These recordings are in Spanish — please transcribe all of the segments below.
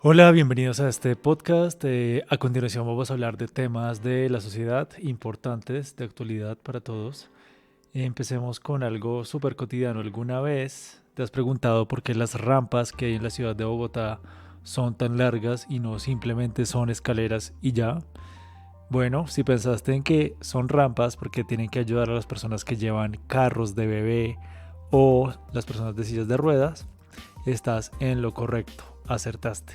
Hola, bienvenidos a este podcast. A continuación vamos a hablar de temas de la sociedad importantes de actualidad para todos. Empecemos con algo súper cotidiano. ¿Alguna vez te has preguntado por qué las rampas que hay en la ciudad de Bogotá son tan largas y no simplemente son escaleras y ya? Bueno, si pensaste en que son rampas porque tienen que ayudar a las personas que llevan carros de bebé o las personas de sillas de ruedas, estás en lo correcto, acertaste.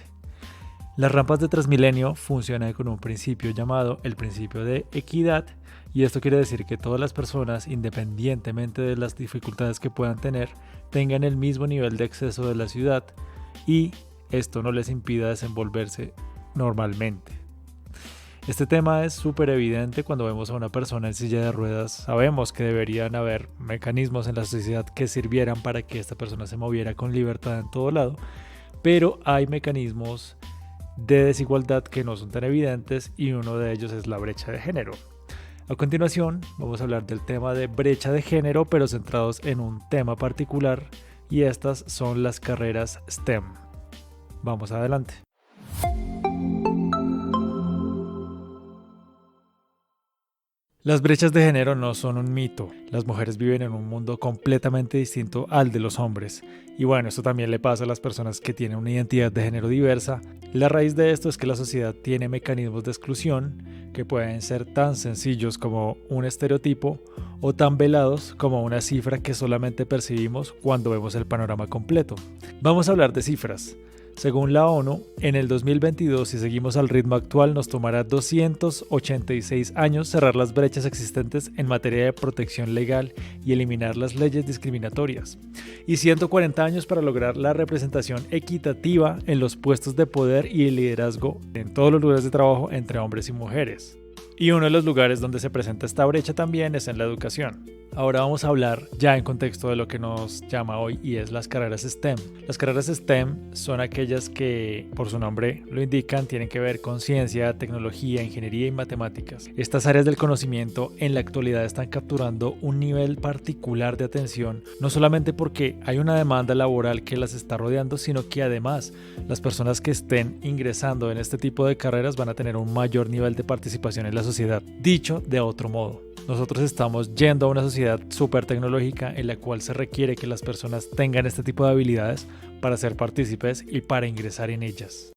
Las rampas de Transmilenio funcionan con un principio llamado el principio de equidad, y esto quiere decir que todas las personas, independientemente de las dificultades que puedan tener, tengan el mismo nivel de acceso de la ciudad y esto no les impida desenvolverse normalmente. Este tema es súper evidente cuando vemos a una persona en silla de ruedas. Sabemos que deberían haber mecanismos en la sociedad que sirvieran para que esta persona se moviera con libertad en todo lado, pero hay mecanismos de desigualdad que no son tan evidentes y uno de ellos es la brecha de género. A continuación vamos a hablar del tema de brecha de género, pero centrados en un tema particular, y estas son las carreras STEM. Vamos adelante. Las brechas de género no son un mito. Las mujeres viven en un mundo completamente distinto al de los hombres. Y bueno, esto también le pasa a las personas que tienen una identidad de género diversa. La raíz de esto es que la sociedad tiene mecanismos de exclusión que pueden ser tan sencillos como un estereotipo o tan velados como una cifra que solamente percibimos cuando vemos el panorama completo. Vamos a hablar de cifras. Según la ONU, en el 2022, si seguimos al ritmo actual, nos tomará 286 años cerrar las brechas existentes en materia de protección legal y eliminar las leyes discriminatorias, y 140 años para lograr la representación equitativa en los puestos de poder y el liderazgo en todos los lugares de trabajo entre hombres y mujeres. Y uno de los lugares donde se presenta esta brecha también es en la educación. Ahora vamos a hablar ya en contexto de lo que nos llama hoy y es las carreras STEM. Las carreras STEM son aquellas que, por su nombre lo indican, tienen que ver con ciencia, tecnología, ingeniería y matemáticas. Estas áreas del conocimiento en la actualidad están capturando un nivel particular de atención, no solamente porque hay una demanda laboral que las está rodeando, sino que además las personas que estén ingresando en este tipo de carreras van a tener un mayor nivel de participación en la sociedad. Dicho de otro modo, nosotros estamos yendo a una sociedad súper tecnológica en la cual se requiere que las personas tengan este tipo de habilidades para ser partícipes y para ingresar en ellas.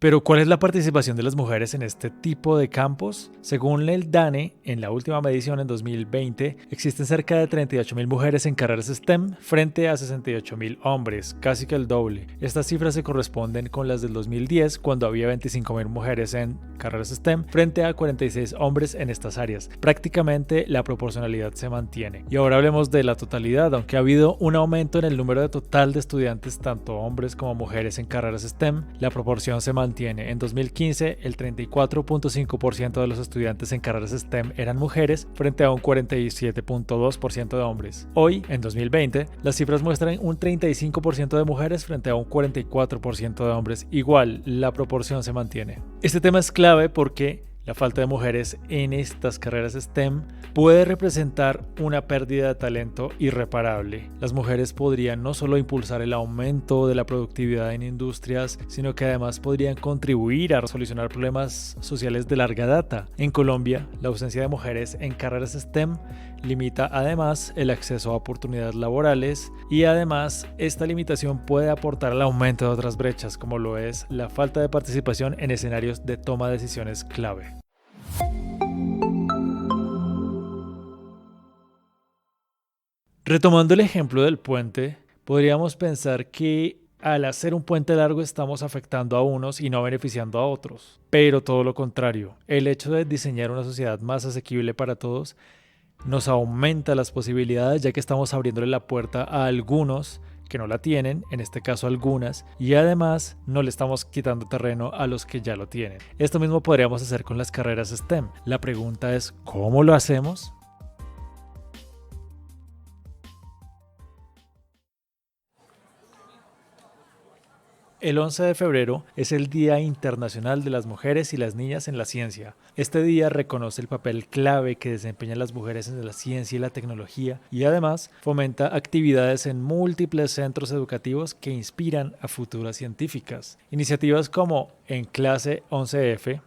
Pero ¿cuál es la participación de las mujeres en este tipo de campos? Según el DANE, en la última medición en 2020, existen cerca de 38.000 mujeres en carreras STEM frente a 68.000 hombres, casi que el doble. Estas cifras se corresponden con las del 2010, cuando había 25.000 mujeres en carreras STEM frente a 46 hombres en estas áreas. Prácticamente la proporcionalidad se mantiene. Y ahora hablemos de la totalidad. Aunque ha habido un aumento en el número de total de estudiantes, tanto hombres como mujeres en carreras STEM, la proporción se mantiene. En 2015, el 34.5% de los estudiantes en carreras STEM eran mujeres frente a un 47.2% de hombres. Hoy, en 2020, las cifras muestran un 35% de mujeres frente a un 44% de hombres. Igual, la proporción se mantiene. Este tema es clave porque la falta de mujeres en estas carreras STEM puede representar una pérdida de talento irreparable. Las mujeres podrían no solo impulsar el aumento de la productividad en industrias, sino que además podrían contribuir a solucionar problemas sociales de larga data. En Colombia, la ausencia de mujeres en carreras STEM limita además el acceso a oportunidades laborales, y además esta limitación puede aportar al aumento de otras brechas, como lo es la falta de participación en escenarios de toma de decisiones clave. Retomando el ejemplo del puente, podríamos pensar que al hacer un puente largo estamos afectando a unos y no beneficiando a otros. Pero todo lo contrario, el hecho de diseñar una sociedad más asequible para todos nos aumenta las posibilidades, ya que estamos abriéndole la puerta a algunos que no la tienen, en este caso algunas, y además no le estamos quitando terreno a los que ya lo tienen. Esto mismo podríamos hacer con las carreras STEM. La pregunta es, ¿cómo lo hacemos? El 11 de febrero es el Día Internacional de las Mujeres y las Niñas en la Ciencia. Este día reconoce el papel clave que desempeñan las mujeres en la ciencia y la tecnología y además fomenta actividades en múltiples centros educativos que inspiran a futuras científicas. Iniciativas como En Clase 11F,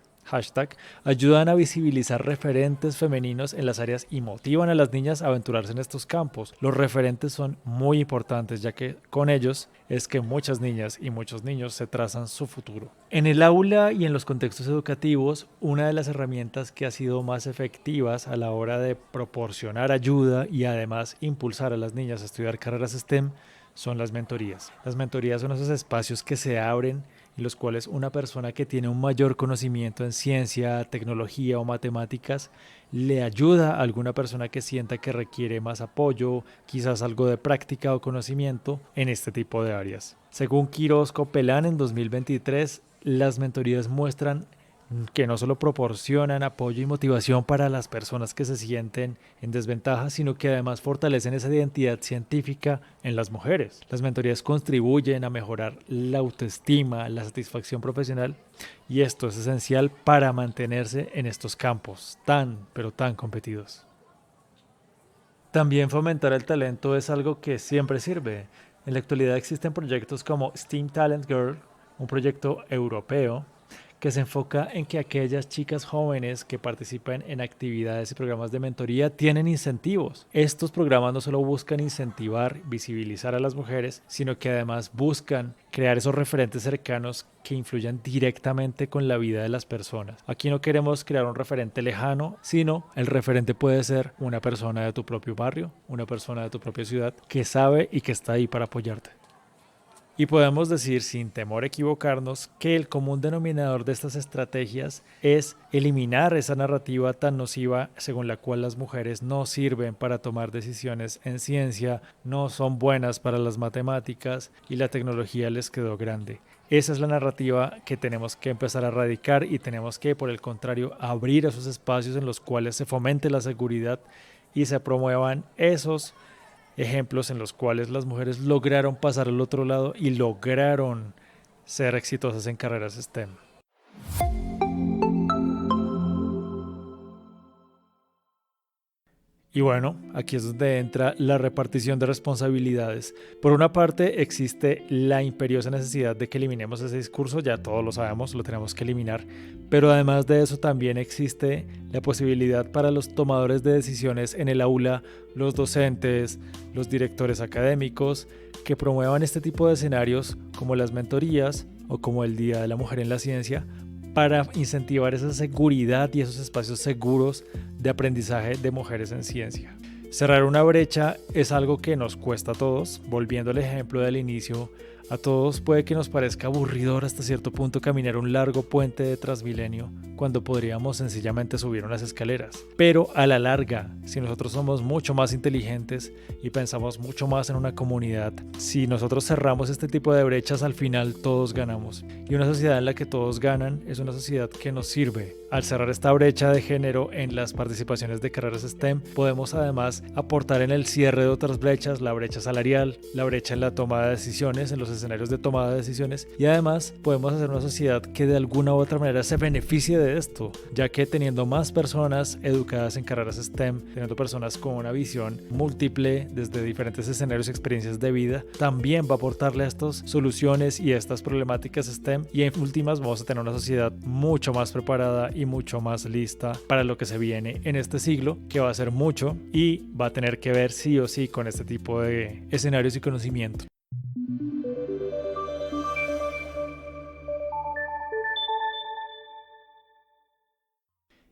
ayudan a visibilizar referentes femeninos en las áreas y motivan a las niñas a aventurarse en estos campos. Los referentes son muy importantes ya que con ellos es que muchas niñas y muchos niños se trazan su futuro. En el aula y en los contextos educativos, una de las herramientas que ha sido más efectivas a la hora de proporcionar ayuda y además impulsar a las niñas a estudiar carreras STEM son las mentorías. Las mentorías son esos espacios que se abren en los cuales una persona que tiene un mayor conocimiento en ciencia, tecnología o matemáticas le ayuda a alguna persona que sienta que requiere más apoyo, quizás algo de práctica o conocimiento en este tipo de áreas. Según Quiroz Copelán en 2023, las mentorías muestran que no solo proporcionan apoyo y motivación para las personas que se sienten en desventaja, sino que además fortalecen esa identidad científica en las mujeres. Las mentorías contribuyen a mejorar la autoestima, la satisfacción profesional, y esto es esencial para mantenerse en estos campos pero tan competidos. También fomentar el talento es algo que siempre sirve. En la actualidad existen proyectos como STEAM Talent Girl, un proyecto europeo que se enfoca en que aquellas chicas jóvenes que participan en actividades y programas de mentoría tienen incentivos. Estos programas no solo buscan incentivar, visibilizar a las mujeres, sino que además buscan crear esos referentes cercanos que influyan directamente con la vida de las personas. Aquí no queremos crear un referente lejano, sino el referente puede ser una persona de tu propio barrio, una persona de tu propia ciudad que sabe y que está ahí para apoyarte. Y podemos decir sin temor a equivocarnos que el común denominador de estas estrategias es eliminar esa narrativa tan nociva según la cual las mujeres no sirven para tomar decisiones en ciencia, no son buenas para las matemáticas y la tecnología les quedó grande. Esa es la narrativa que tenemos que empezar a erradicar y tenemos que, por el contrario, abrir esos espacios en los cuales se fomente la seguridad y se promuevan esos ejemplos en los cuales las mujeres lograron pasar al otro lado y lograron ser exitosas en carreras STEM. Y bueno, aquí es donde entra la repartición de responsabilidades. Por una parte existe la imperiosa necesidad de que eliminemos ese discurso, ya todos lo sabemos, lo tenemos que eliminar, pero además de eso también existe la posibilidad para los tomadores de decisiones en el aula, los docentes, los directores académicos, que promuevan este tipo de escenarios como las mentorías o como el Día de la Mujer en la Ciencia, para incentivar esa seguridad y esos espacios seguros de aprendizaje de mujeres en ciencia. Cerrar una brecha es algo que nos cuesta a todos. Volviendo al ejemplo del inicio, a todos puede que nos parezca aburridor hasta cierto punto caminar un largo puente de Transmilenio cuando podríamos sencillamente subir unas escaleras. Pero a la larga, si nosotros somos mucho más inteligentes y pensamos mucho más en una comunidad, si nosotros cerramos este tipo de brechas, al final todos ganamos. Y una sociedad en la que todos ganan es una sociedad que nos sirve. Al cerrar esta brecha de género en las participaciones de carreras STEM, podemos además aportar en el cierre de otras brechas, la brecha salarial, la brecha en la toma de decisiones, en los escenarios de toma de decisiones, y además podemos hacer una sociedad que de alguna u otra manera se beneficie de esto, ya que teniendo más personas educadas en carreras STEM, teniendo personas con una visión múltiple desde diferentes escenarios y experiencias de vida, también va a aportarle a estas soluciones y a estas problemáticas STEM, y en últimas vamos a tener una sociedad mucho más preparada y mucho más lista para lo que se viene en este siglo, que va a ser mucho y va a tener que ver sí o sí con este tipo de escenarios y conocimiento.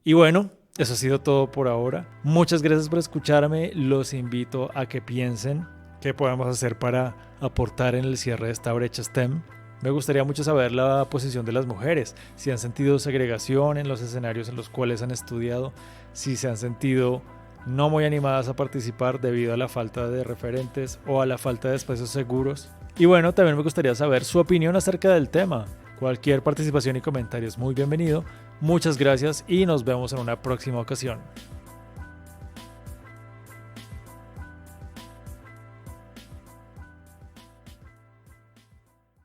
Y bueno, eso ha sido todo por ahora. Muchas gracias por escucharme. Los invito a que piensen qué podemos hacer para aportar en el cierre de esta brecha STEM. Me gustaría mucho saber la posición de las mujeres, si han sentido segregación en los escenarios en los cuales han estudiado, si se han sentido no muy animadas a participar debido a la falta de referentes o a la falta de espacios seguros. Y bueno, también me gustaría saber su opinión acerca del tema. Cualquier participación y comentario es muy bienvenido. Muchas gracias y nos vemos en una próxima ocasión.